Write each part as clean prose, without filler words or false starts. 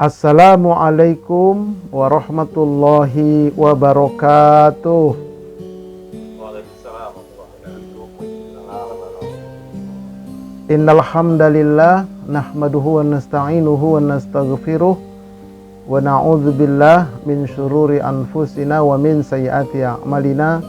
Assalamualaikum warahmatullahi wabarakatuh. Waalaikumsalam warahmatullahi wabarakatuh. Innal hamdalillah nahmaduhu wa nasta'inuhu wa nastaghfiruh wa na'udzu billah min syururi anfusina wa min sayyiati a'malina.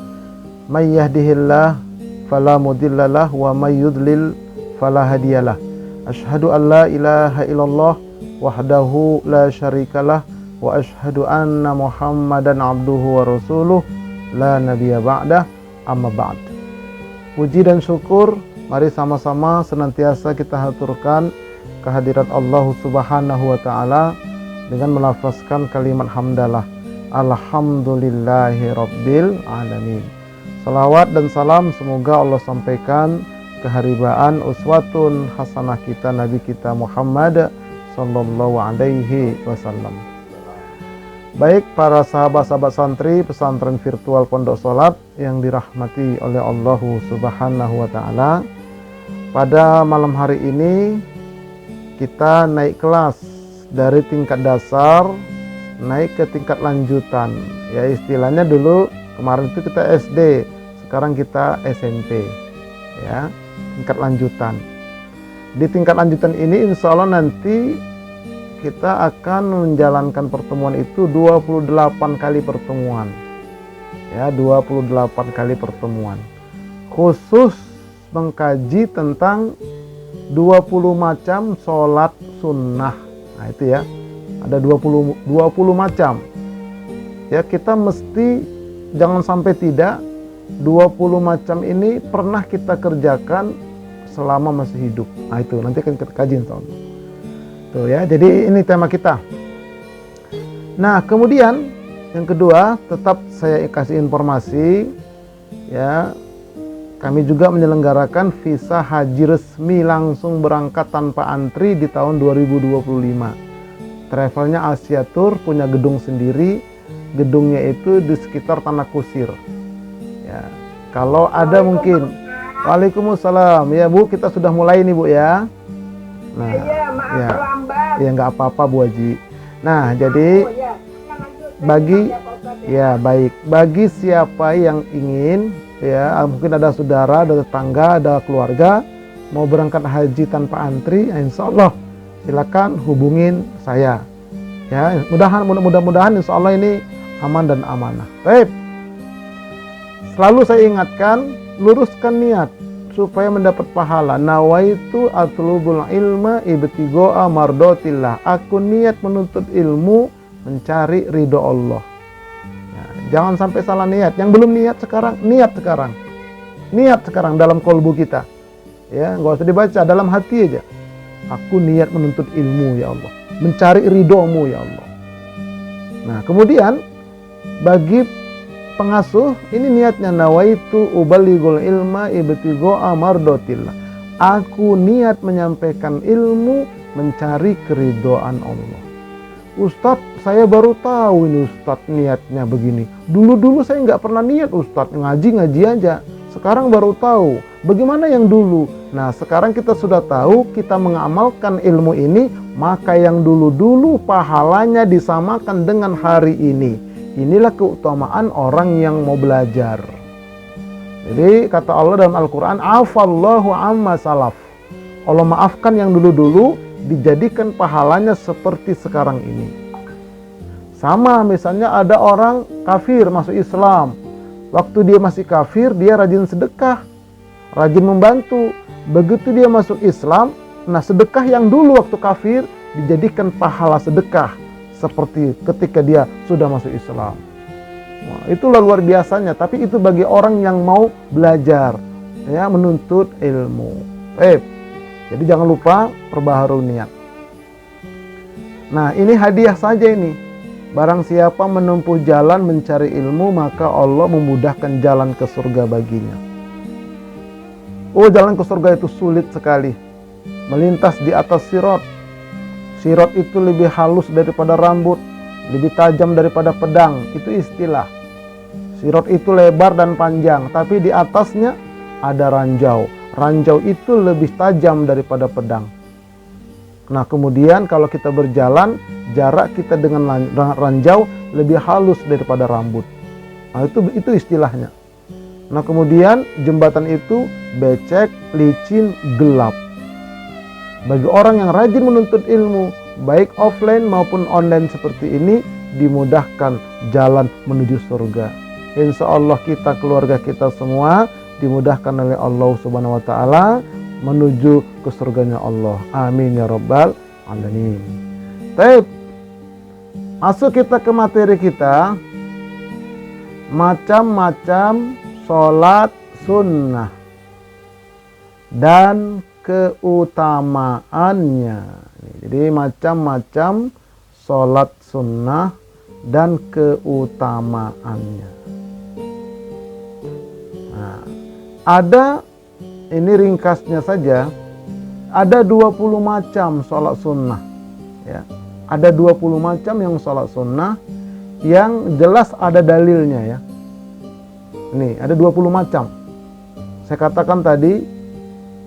May yahdihillah fala mudhillalah wa may yudlil fala hadiyalah. Asyhadu an la ilaha illallah wahdahu la syarikalah wa asyhadu anna Muhammadan abduhu wa rasuluh la nabiyya ba'dah, amma ba'd. Puji dan syukur mari sama-sama senantiasa kita haturkan kehadirat Allah Subhanahu wa taala dengan melafazkan kalimat hamdalah. Alhamdulillahi rabbil alamin. Salawat dan salam semoga Allah sampaikan keharibaan uswatun hasanah kita Nabi kita Muhammad sallallahu alaihi wasallam. Baik para sahabat-sahabat santri pesantren virtual Pondok Salat yang dirahmati oleh Allah Subhanahu wa taala. Pada malam hari ini kita naik kelas dari tingkat dasar naik ke tingkat lanjutan. Ya istilahnya dulu kemarin itu kita SD, sekarang kita SMP. Ya, tingkat lanjutan. Di tingkat lanjutan ini insya Allah nanti kita akan menjalankan pertemuan itu 28 kali pertemuan. Ya, 28 kali pertemuan. Khusus mengkaji tentang 20 macam sholat sunnah. Nah, itu ya. Ada 20 macam. Ya, kita mesti jangan sampai tidak 20 macam ini pernah kita kerjakan selama masih hidup. Nah itu nanti akan kita kaji insyaallah. Tuh ya, jadi ini tema kita. Nah, kemudian yang kedua, tetap saya kasih informasi ya. Kami juga menyelenggarakan visa haji resmi langsung berangkat tanpa antri di tahun 2025. Travelnya Asia Tour, punya gedung sendiri. Gedungnya itu di sekitar Tanah Kusir. Ya. Kalau ada mungkin Waalaikumsalam. Ya Bu, kita sudah mulai nih Bu ya. Nah, iya, maaf ya, terlambat. ya nggak apa-apa Bu Haji. Nah, jadi Ya. bagi siapa yang ingin ya, mungkin ada saudara, ada tetangga, ada keluarga mau berangkat haji tanpa antri, insya Allah silakan hubungin saya. Ya, mudah-mudahan insya Allah ini aman dan amanah. Baik. Selalu saya ingatkan, luruskan niat supaya mendapat pahala. Nawaitu atlubul ilma ibtigha'a mardatillah. Aku niat menuntut ilmu mencari ridho Allah. Ya, jangan sampai salah niat. Yang belum niat sekarang, niat sekarang. Niat sekarang dalam kolbu kita. Ya, nggak usah dibaca, dalam hati aja. Aku niat menuntut ilmu ya Allah, mencari ridhomu ya Allah. Nah, kemudian bagi pengasuh ini niatnya nawaitu ubalighul ilma ibtigha'a mardatillah. Aku niat menyampaikan ilmu mencari keridhaan Allah. Ustadz, saya baru tahu ini Ustadz niatnya begini. Dulu saya nggak pernah niat Ustadz, ngaji aja. Sekarang baru tahu. Bagaimana yang dulu? Nah, sekarang kita sudah tahu, kita mengamalkan ilmu ini, maka yang dulu pahalanya disamakan dengan hari ini. Inilah keutamaan orang yang mau belajar. Jadi kata Allah dalam Al-Quran, afallahu amma salaf. Allah maafkan yang dulu dijadikan pahalanya seperti sekarang ini. Sama misalnya ada orang kafir masuk Islam. Waktu dia masih kafir, dia rajin sedekah, rajin membantu. Begitu dia masuk Islam, nah sedekah yang dulu waktu kafir dijadikan pahala sedekah seperti ketika dia sudah masuk Islam. Nah, itulah luar biasanya. Tapi itu bagi orang yang mau belajar, ya, menuntut ilmu. Jadi jangan lupa perbaharui niat. Nah, ini hadiah saja ini. Barang siapa menempuh jalan mencari ilmu, maka Allah memudahkan jalan ke surga baginya. Oh, jalan ke surga itu sulit sekali. Melintas di atas sirat. Sirat itu lebih halus daripada rambut, lebih tajam daripada pedang. Itu istilah. Sirat itu lebar dan panjang, tapi di atasnya ada ranjau. Ranjau itu lebih tajam daripada pedang. Nah, kemudian kalau kita berjalan, jarak kita dengan ranjau lebih halus daripada rambut. Nah, itu istilahnya. Nah, kemudian jembatan itu becek, licin, gelap. Bagi orang yang rajin menuntut ilmu, baik offline maupun online seperti ini, dimudahkan jalan menuju surga. Insya Allah kita, keluarga kita semua dimudahkan oleh Allah Subhanahu wa Ta'ala menuju ke surganya Allah. Amin ya Rabbal Alamin. Baik, masuk kita ke materi kita. Macam-macam sholat sunnah dan keutamaannya. Jadi macam-macam sholat sunnah dan keutamaannya. Nah, ada, ini ringkasnya saja, ada 20 macam sholat sunnah. Ya, ada 20 macam yang sholat sunnah yang jelas ada dalilnya ya. Nih, ada 20 macam. Saya katakan tadi,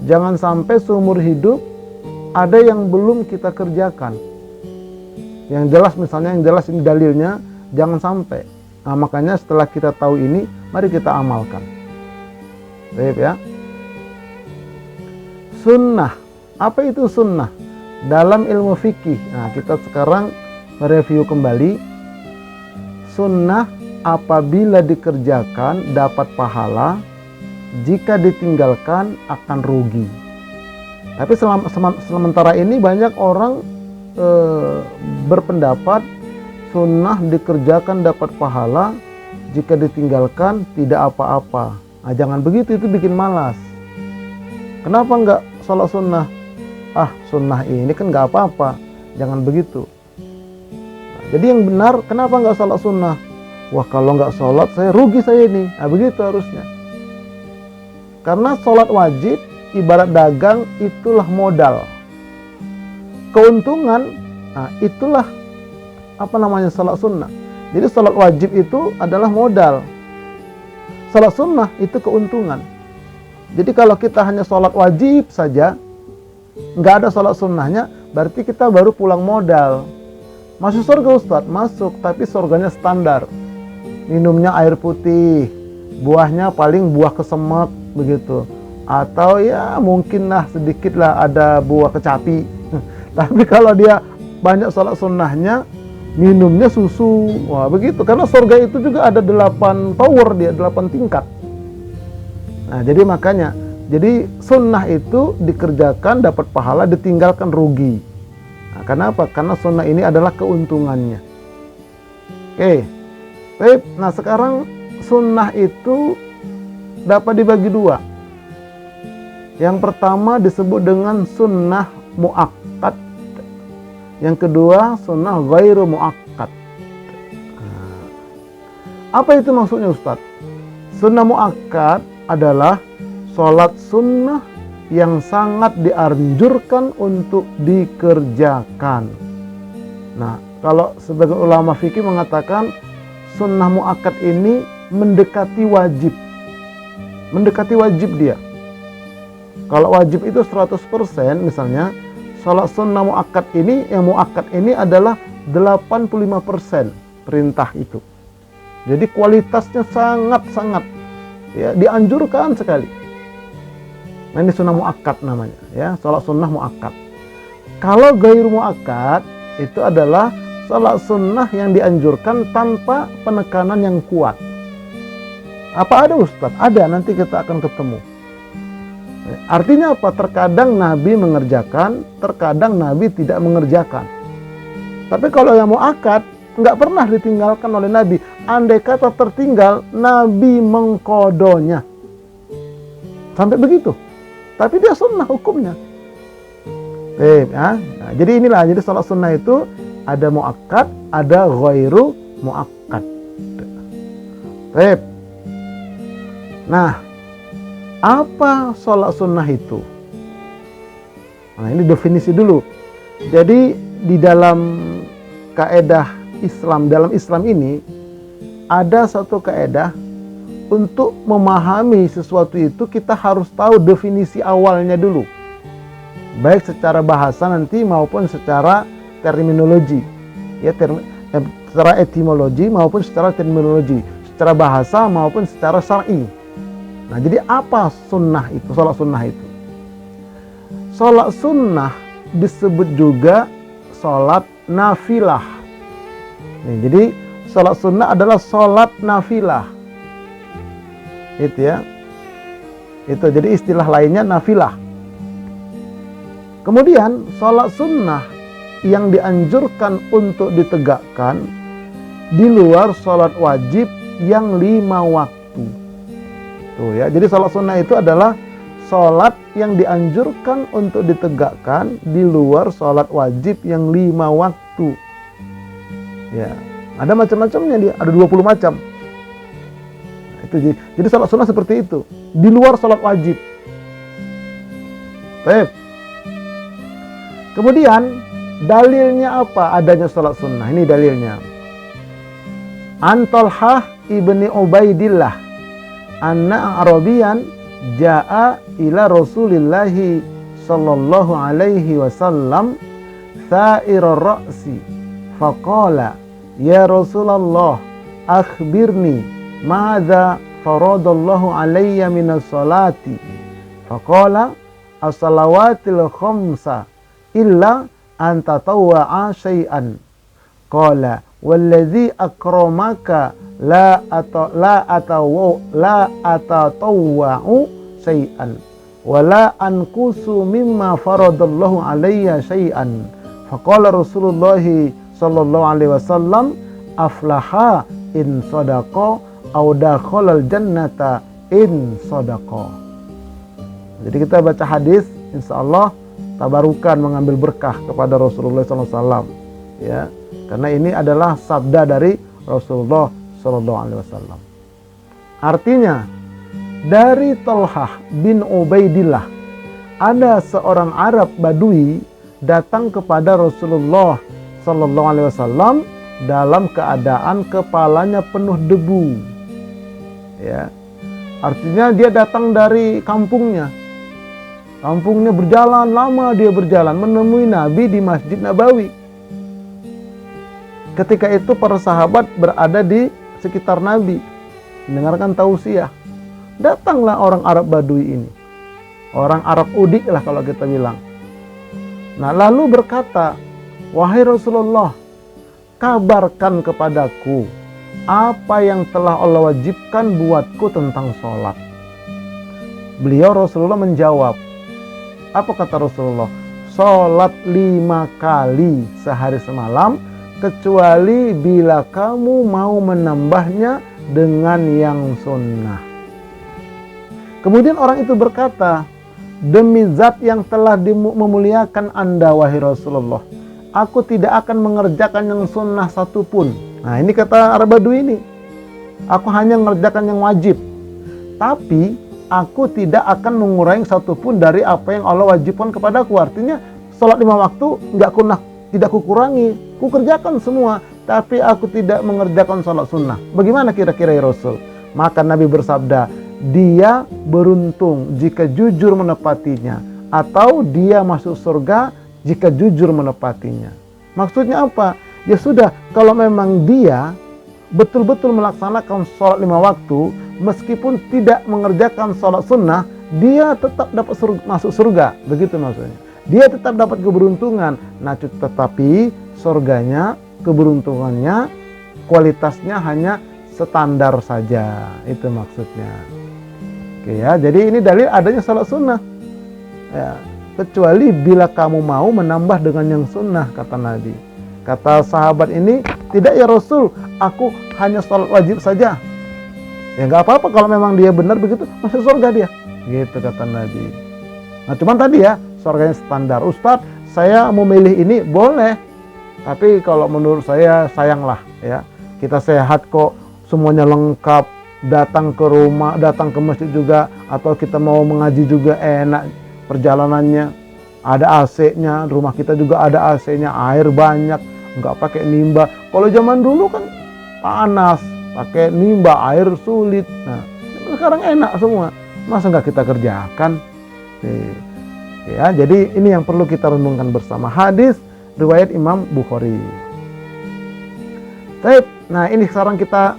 jangan sampai seumur hidup ada yang belum kita kerjakan. Yang jelas, misalnya yang jelas ini dalilnya, jangan sampai. Nah, makanya setelah kita tahu ini, mari kita amalkan. Baik ya. Sunnah. Apa itu sunnah? Dalam ilmu fikih. Nah, kita sekarang mereview kembali. Sunnah apabila dikerjakan dapat pahala, jika ditinggalkan akan rugi. Tapi sementara ini banyak orang berpendapat sunnah dikerjakan dapat pahala, jika ditinggalkan tidak apa-apa. Nah, jangan begitu, itu bikin malas. Kenapa enggak sholat sunnah? Ah, sunnah ini kan enggak apa-apa. Jangan begitu. Nah, jadi yang benar, kenapa enggak sholat sunnah? Wah, kalau enggak sholat saya rugi saya ini. Nah, begitu harusnya. Karena sholat wajib ibarat dagang, itulah modal. Keuntungan, nah itulah apa namanya sholat sunnah. Jadi sholat wajib itu adalah modal. Sholat sunnah itu keuntungan. Jadi kalau kita hanya sholat wajib saja, nggak ada sholat sunnahnya, berarti kita baru pulang modal. Masuk surga Ustadz? Masuk, tapi surganya standar. Minumnya air putih, buahnya paling buah kesemek begitu. Atau ya mungkinlah sedikitlah ada buah kecapi. Tapi kalau dia banyak sholat sunnahnya, minumnya susu. Wah, begitu. Karena surga itu juga ada 8 tower, dia 8 tingkat. Nah, jadi makanya, jadi sunnah itu dikerjakan dapat pahala, ditinggalkan rugi. Nah, kenapa? Karena sunnah ini adalah keuntungannya. Oke. Baik, nah sekarang sunnah itu dapat dibagi 2. Yang pertama disebut dengan sunnah muakkad. Yang kedua sunnah ghairu muakkad. Apa itu maksudnya Ustaz? Sunnah muakkad adalah sholat sunnah yang sangat dianjurkan untuk dikerjakan. Nah, kalau sebagian ulama fikih mengatakan sunnah muakkad ini mendekati wajib. Mendekati wajib dia. Kalau wajib itu 100%, misalnya sholat sunnah muakkad ini, yang muakkad ini adalah 85% perintah itu. Jadi kualitasnya sangat-sangat ya, dianjurkan sekali. Nah, ini sunnah muakkad namanya ya, sholat sunnah muakkad. Kalau ghairu muakkad itu adalah sholat sunnah yang dianjurkan tanpa penekanan yang kuat. Apa ada Ustadz? Ada, nanti kita akan ketemu. Artinya apa? Terkadang Nabi mengerjakan, terkadang Nabi tidak mengerjakan. Tapi kalau yang muakkad, nggak pernah ditinggalkan oleh Nabi. Andai kata tertinggal, Nabi mengkodonya. Sampai begitu. Tapi dia sunnah hukumnya. Ya. Nah, jadi inilah, jadi sholat sunnah itu ada muakkad, ada ghairu muakkad. Baik. Nah, apa sholat sunnah itu? Nah, ini definisi dulu. Jadi di dalam kaedah Islam, dalam Islam ini ada satu kaedah, untuk memahami sesuatu itu kita harus tahu definisi awalnya dulu. baik secara bahasa nanti maupun secara terminologi, ya secara etimologi maupun secara terminologi, secara bahasa maupun secara syar'i. Nah, jadi apa sunnah itu? Sholat sunnah itu. Sholat sunnah disebut juga sholat nafilah. Nih, jadi sholat sunnah adalah sholat nafilah. Itu ya. Itu jadi istilah lainnya nafilah. Kemudian sholat sunnah yang dianjurkan untuk ditegakkan di luar sholat wajib yang 5 waktu. Tuh ya, jadi sholat sunnah itu adalah sholat yang dianjurkan untuk ditegakkan di luar sholat wajib yang 5 waktu. Ya, ada macam-macamnya dia, ada 20 macam. Itu jadi sholat sunnah seperti itu, di luar sholat wajib. Baik. Kemudian dalilnya apa adanya sholat sunnah? Ini dalilnya. An Talhah ibni Ubaidillah anna Arabiyan ja'a ila Rasulillahi sallallahu alaihi wasallam tha'irar ra'si faqala ya Rasulullah akhbirni ma'adha faradallahu alayya minas salati faqala as-salawatil khamsa illa an tatawwa'a syai'an. Qala walladzi akramaka la atatawwa'u syai'an wa la anqusu mimma faradallahu alayya syai'an. Faqala Rasulullah sallallahu alaihi wasallam aflaha in sadaqa aw dakhalal jannata in sadaqa. Jadi kita baca hadis, insyaallah tabarukan mengambil berkah kepada Rasulullah SAW, ya, karena ini adalah sabda dari Rasulullah SAW. Artinya dari Talhah bin Ubaidillah ada seorang Arab Badui datang kepada Rasulullah SAW dalam keadaan kepalanya penuh debu, ya, artinya dia datang dari kampungnya berjalan lama, dia berjalan menemui Nabi di Masjid Nabawi. Ketika itu para sahabat berada di sekitar Nabi mendengarkan tausiah. Datanglah orang Arab Badui ini, orang Arab udik lah kalau kita bilang. Nah, lalu berkata, wahai Rasulullah, kabarkan kepadaku apa yang telah Allah wajibkan buatku tentang sholat. Beliau Rasulullah menjawab, apa kata Rasulullah? Sholat 5 kali sehari semalam, kecuali bila kamu mau menambahnya dengan yang sunnah. Kemudian orang itu berkata, demi zat yang telah memuliakan Anda wahai Rasulullah, aku tidak akan mengerjakan yang sunnah satupun. Nah, ini kata Arab Badui ini, aku hanya mengerjakan yang wajib, tapi aku tidak akan mengurangi satupun dari apa yang Allah wajibkan kepadaku. Artinya sholat 5 waktu tidak kukurangi, kukerjakan semua, tapi aku tidak mengerjakan sholat sunnah. Bagaimana kira-kira ya Rasul? Maka Nabi bersabda, dia beruntung jika jujur menepatinya, atau dia masuk surga jika jujur menepatinya. Maksudnya apa? Ya sudah, kalau memang dia betul-betul melaksanakan sholat 5 waktu, meskipun tidak mengerjakan sholat sunnah, dia tetap dapat masuk surga. Begitu maksudnya. Dia tetap dapat keberuntungan. Nah, tetapi surganya, keberuntungannya, kualitasnya hanya standar saja. Itu maksudnya. Oke ya, jadi ini dalil adanya sholat sunnah. Ya, kecuali bila kamu mau menambah dengan yang sunnah, kata Nabi. Kata sahabat ini, tidak ya Rasul, aku hanya sholat wajib saja. Ya nggak apa-apa kalau memang dia benar begitu, masuk surga dia. Gitu kata Nabi. Nah cuman tadi ya, surganya standar. Ustadz, saya mau milih ini, boleh. Tapi kalau menurut saya, sayanglah ya. Kita sehat kok, semuanya lengkap. Datang ke rumah, datang ke masjid juga, atau kita mau mengaji juga enak perjalanannya. Ada AC-nya, rumah kita juga ada AC-nya, air banyak, nggak pakai nimba. Kalau zaman dulu kan panas, pakai nimba, air sulit. Nah, sekarang enak semua. Masa nggak kita kerjakan? Ya, jadi ini yang perlu kita renungkan bersama. Hadis riwayat Imam Bukhari. Baik, nah ini sekarang kita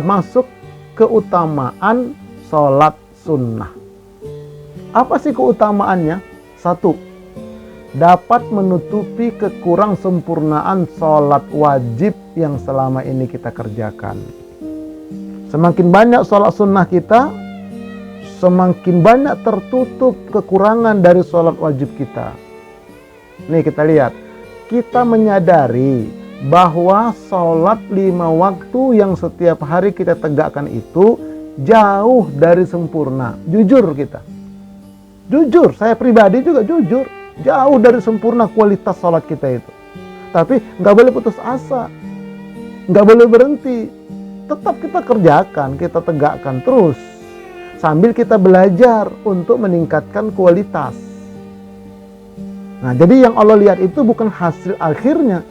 masuk keutamaan sholat sunnah. Apa sih keutamaannya? Satu, dapat menutupi kekurang sempurnaan sholat wajib yang selama ini kita kerjakan. Semakin banyak sholat sunnah kita, semakin banyak tertutup kekurangan dari sholat wajib kita. Nih kita lihat, kita menyadari bahwa sholat 5 waktu yang setiap hari kita tegakkan itu jauh dari sempurna. Jujur kita. Jujur, saya pribadi juga jujur. Jauh dari sempurna kualitas sholat kita itu. Tapi nggak boleh putus asa. Nggak boleh berhenti. Tetap kita kerjakan, kita tegakkan terus. Sambil kita belajar untuk meningkatkan kualitas. Nah, jadi yang Allah lihat itu bukan hasil akhirnya,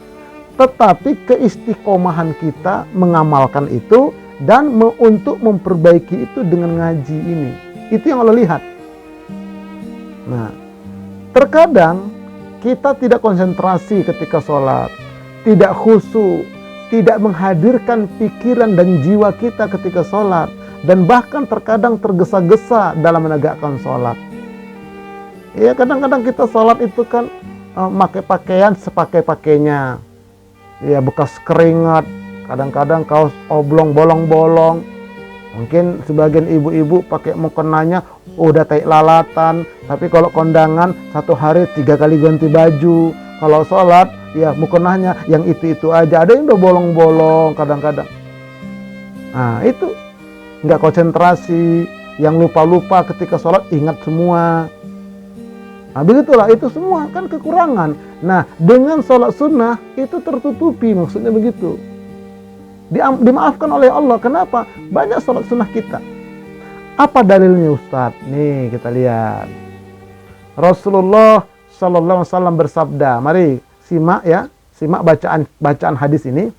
tetapi keistiqomahan kita mengamalkan itu dan untuk memperbaiki itu dengan ngaji ini. Itu yang Allah lihat. Nah, terkadang kita tidak konsentrasi ketika sholat, tidak khusyuk, tidak menghadirkan pikiran dan jiwa kita ketika sholat, dan bahkan terkadang tergesa-gesa dalam menegakkan sholat. Ya, kadang-kadang kita sholat itu kan pakai pakaian sepakai-pakainya. Ya, bekas keringat, kadang-kadang kaos oblong bolong-bolong. Mungkin sebagian ibu-ibu pakai mukenanya udah tai lalatan, tapi kalau kondangan 1 hari 3 kali ganti baju. Kalau sholat ya mukenanya yang itu-itu aja, ada yang udah bolong-bolong kadang-kadang. Nah, itu nggak konsentrasi, yang lupa-lupa ketika sholat ingat semua. Nah, begitulah, itu semua kan kekurangan. Nah, dengan sholat sunnah itu tertutupi, maksudnya begitu. Dimaafkan oleh Allah. Kenapa? Banyak sholat sunnah kita. Apa dalilnya, Ustadz? Nih, kita lihat. Rasulullah Sallallahu Alaihi Wasallam bersabda. Mari simak ya, simak bacaan hadis ini.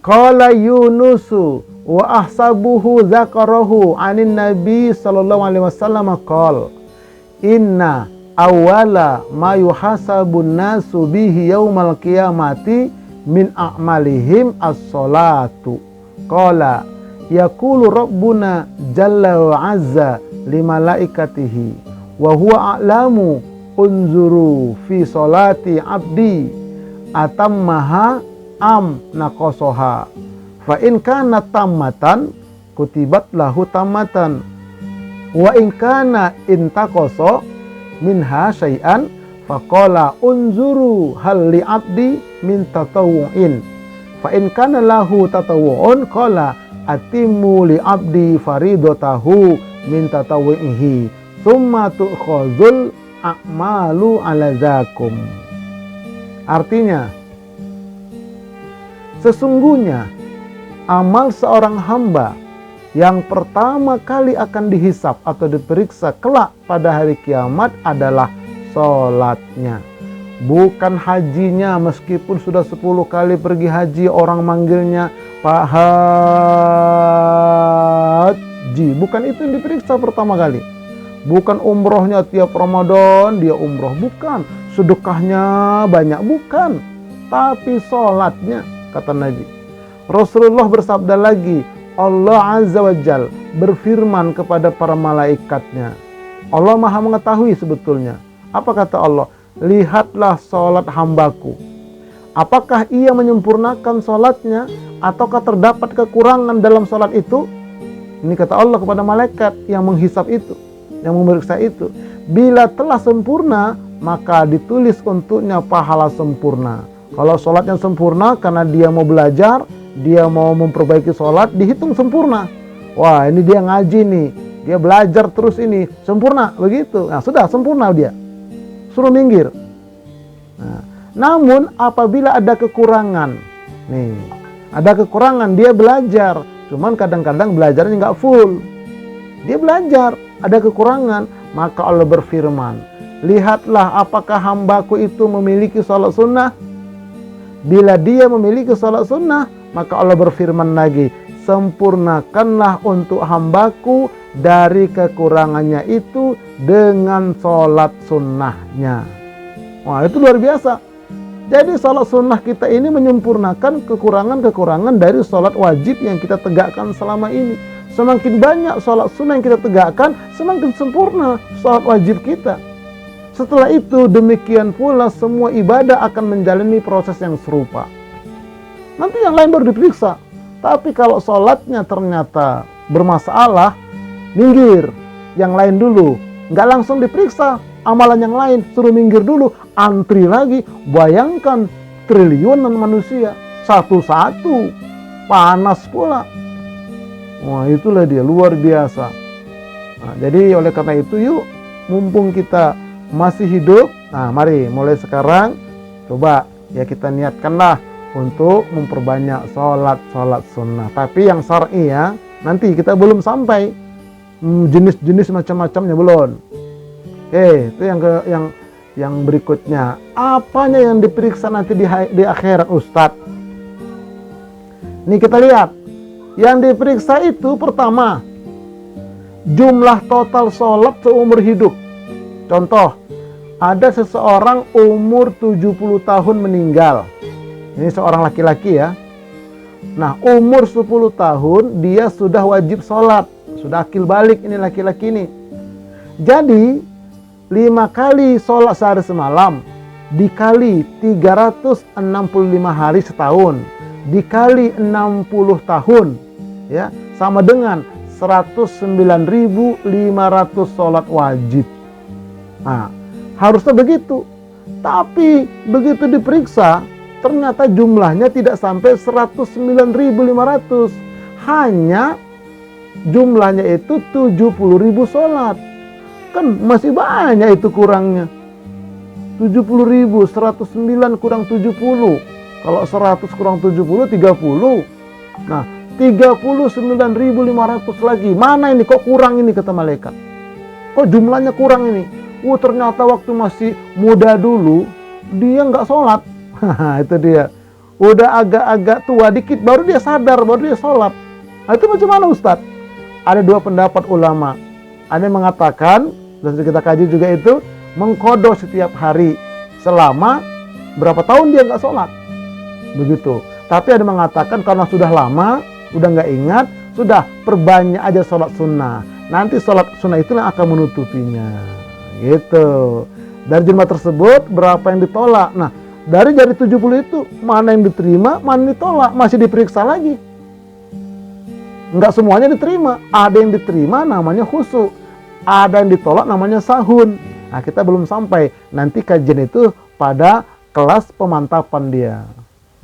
Qala Yunusu wa ahsabuhu dzakarahu anin Nabi Sallallahu Alaihi Wasallam qala inna awwala ma yuhasabun nasu bihi yaumal qiyamati min a'malihim as-salatu. Qala yaqulu rabbuna jalla wa azza li malaikatihi wa huwa a'lamu unzuru fi salati abdi atammaha am naqasaha fa in kana tammatan kutibat lahu tammatan wa in kana intaqasa minha syai'an faqala unzuru hal li abdi min tatawu'in fa in kana lahu tatawu'un qala atimmu li abdi faridatahu min tatawu'ihi thumma tu'khazul a'malu ala zakum. Artinya, sesungguhnya amal seorang hamba yang pertama kali akan dihisap atau diperiksa kelak pada hari kiamat adalah sholatnya. Bukan hajinya, meskipun sudah 10 kali pergi haji orang manggilnya Pak Haji. Bukan itu yang diperiksa pertama kali. Bukan umrohnya tiap Ramadan dia umroh, bukan. Sedekahnya banyak, bukan. Tapi sholatnya, kata Nabi. Rasulullah bersabda lagi, Allah Azza wa Jal berfirman kepada para malaikatnya. Allah maha mengetahui sebetulnya. Apa kata Allah? Lihatlah sholat hambaku. Apakah ia menyempurnakan sholatnya ataukah terdapat kekurangan dalam sholat itu? Ini kata Allah kepada malaikat yang menghisap itu, yang memeriksa itu. Bila telah sempurna, maka ditulis untuknya pahala sempurna. Kalau sholatnya sempurna karena dia mau belajar, dia mau memperbaiki sholat, dihitung sempurna. Wah, ini dia ngaji nih, dia belajar terus ini, sempurna, begitu. Nah, sudah sempurna dia. Suruh minggir. Nah, namun apabila ada kekurangan, nih, ada kekurangan, dia belajar, cuman kadang-kadang belajarnya nggak full. Dia belajar, ada kekurangan, maka Allah berfirman, lihatlah apakah hambaku itu memiliki sholat sunnah. Bila dia memiliki sholat sunnah, maka Allah berfirman lagi, sempurnakanlah untuk hambaku dari kekurangannya itu dengan sholat sunnahnya. Wah, itu luar biasa. Jadi sholat sunnah kita ini menyempurnakan kekurangan-kekurangan dari sholat wajib yang kita tegakkan selama ini. Semakin banyak sholat sunnah yang kita tegakkan, semakin sempurna sholat wajib kita. Setelah itu, demikian pula semua ibadah akan menjalani proses yang serupa. Nanti yang lain baru diperiksa. Tapi kalau sholatnya ternyata bermasalah, minggir. Yang lain dulu. Nggak langsung diperiksa. Amalan yang lain, suruh minggir dulu. Antri lagi. Bayangkan triliunan manusia. Satu-satu. Panas pula. Wah, itulah dia. Luar biasa. Nah, jadi oleh karena itu, yuk. Mumpung kita masih hidup, nah mari mulai sekarang coba ya kita niatkanlah untuk memperbanyak sholat sunnah. Tapi yang syar'i ya, nanti kita belum sampai jenis-jenis macam-macamnya belum. Itu yang berikutnya. Apanya yang diperiksa nanti di akhirat, Ustadz? Ini kita lihat. Yang diperiksa itu pertama, jumlah total sholat seumur hidup. Contoh, ada seseorang umur 70 tahun meninggal. Ini seorang laki-laki ya. Nah, umur 10 tahun dia sudah wajib sholat. Sudah akil balik ini laki-laki ini. Jadi, 5 kali sholat sehari semalam dikali 365 hari setahun dikali 60 tahun ya, sama dengan 109.500 sholat wajib. Nah, harusnya begitu. Tapi begitu diperiksa, ternyata jumlahnya tidak sampai 109.500. Hanya jumlahnya itu 70.000 sholat. Kan masih banyak itu kurangnya. 70.000, 109 kurang 70. Kalau 100 kurang 70, 30. Nah, 39.500 lagi. Mana ini kok kurang ini, kata malaikat. Kok jumlahnya kurang ini? Ternyata waktu masih muda dulu, dia nggak sholat. Itu dia. Udah agak-agak tua dikit, baru dia sadar, baru dia sholat. Nah, itu macam mana Ustadz? Ada 2 pendapat ulama. Ada yang mengatakan, dan kita kaji juga itu, mengqadha setiap hari selama berapa tahun dia nggak sholat. Begitu. Tapi ada yang mengatakan karena sudah lama, udah nggak ingat, sudah perbanyak aja sholat sunnah. Nanti sholat sunnah itu yang akan menutupinya. Gitu. Dari jumlah tersebut berapa yang ditolak? Nah, dari 70 itu mana yang diterima, mana yang ditolak, masih diperiksa lagi. Enggak semuanya diterima. Ada yang diterima namanya khusyuk, ada yang ditolak namanya sahun. Nah, kita belum sampai. Nanti kajian itu pada kelas pemantapan dia.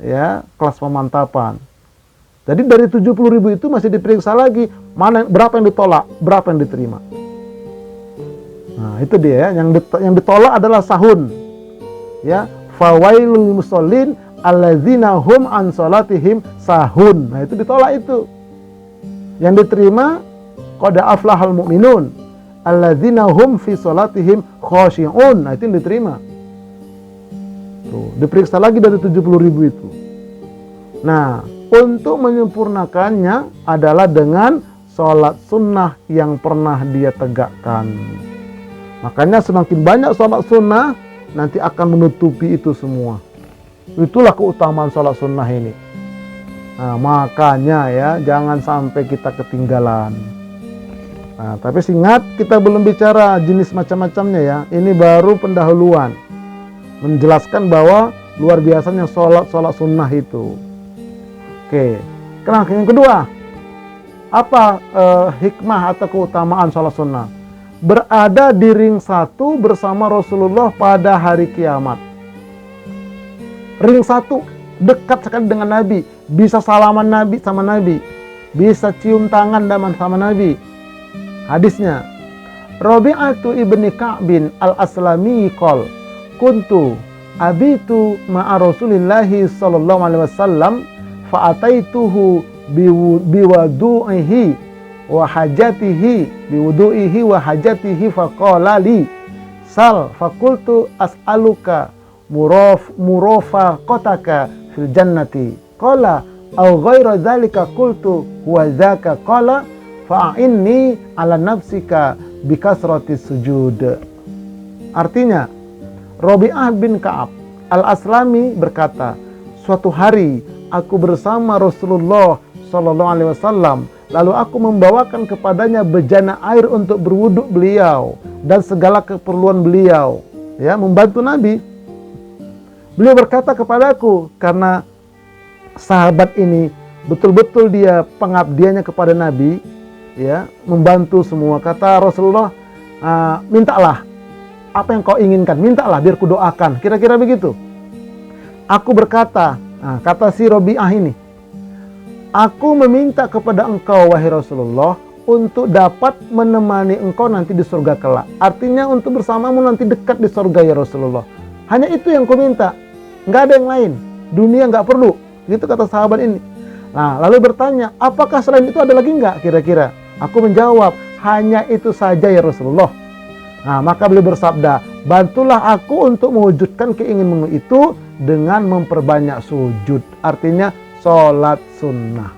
Ya, kelas pemantapan. Jadi dari 70.000 itu masih diperiksa lagi, mana berapa yang ditolak, berapa yang diterima. Nah, itu dia ya. Yang ditolak adalah sahun. Ya, fawailul musallin alladzina hum an salatihim sahun. Nah, itu ditolak itu. Yang diterima qad aflahal mu'minun alladzina hum fi salatihim khashi'un. Nah, itu yang diterima. Tuh, diperiksa lagi dari 70.000 itu. Nah, untuk menyempurnakannya adalah dengan sholat sunnah yang pernah dia tegakkan. Makanya semakin banyak sholat sunnah, nanti akan menutupi itu semua. Itulah keutamaan sholat sunnah ini. Nah, makanya ya, jangan sampai kita ketinggalan. Nah, tapi ingat, kita belum bicara jenis macam-macamnya ya. Ini baru pendahuluan. Menjelaskan bahwa luar biasanya sholat sunnah itu. Oke, yang kedua, apa hikmah atau keutamaan sholat sunnah? Berada di ring 1 bersama Rasulullah pada hari kiamat. Ring 1 dekat sekali dengan Nabi, bisa salaman Nabi sama Nabi, bisa cium tangan sama Nabi. Hadisnya, Rabi'atu ibni Ka'bin al-Aslami qol, kuntu abitu ma'a Rasulillahi sallallahu alaihi wasallam fa'ataituhu biwadu'ihi wa hajatihi biwudu'ihi wa hajatihi faqala li sal faqultu as'aluka murafaqataka fil jannati qala au ghaira dzalika qultu wa dzaka qala fa'inni ala nafsika bikasratis sujud. Artinya, Rabi'ah bin Ka'ab Al-Aslami berkata, suatu hari aku bersama Rasulullah Shallallahu Alaihi Wasallam, lalu aku membawakan kepadanya bejana air untuk berwuduk beliau dan segala keperluan beliau, ya, membantu Nabi. Beliau berkata kepadaku, karena sahabat ini betul-betul dia pengabdiannya kepada Nabi, ya, membantu semua. Kata Rasulullah, mintalah apa yang kau inginkan, mintalah biar kudoakan. Kira-kira begitu. Aku berkata, kata si Rabi'ah ini, aku meminta kepada engkau wahai Rasulullah untuk dapat menemani engkau nanti di surga kelak. Artinya untuk bersamamu nanti dekat di surga ya Rasulullah. Hanya itu yang ku minta, nggak ada yang lain. Dunia nggak perlu. Gitu kata sahabat ini. Nah, lalu bertanya, apakah selain itu ada lagi nggak kira-kira? Aku menjawab, hanya itu saja ya Rasulullah. Nah, maka beliau bersabda, bantulah aku untuk mewujudkan keinginanmu itu dengan memperbanyak sujud. Artinya sholat sunnah.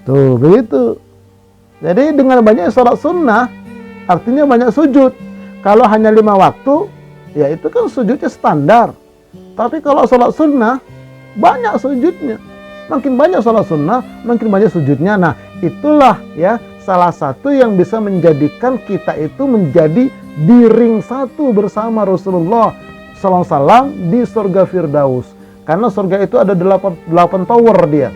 Tuh, begitu. Jadi dengan banyak sholat sunnah, artinya banyak sujud. Kalau hanya 5 waktu, ya itu kan sujudnya standar. Tapi kalau sholat sunnah, banyak sujudnya. Makin banyak sholat sunnah, makin banyak sujudnya. Nah, itulah ya salah satu yang bisa menjadikan kita itu menjadi di ring satu bersama Rasulullah SAW di surga Firdaus. Karena surga itu ada 8 tower dia.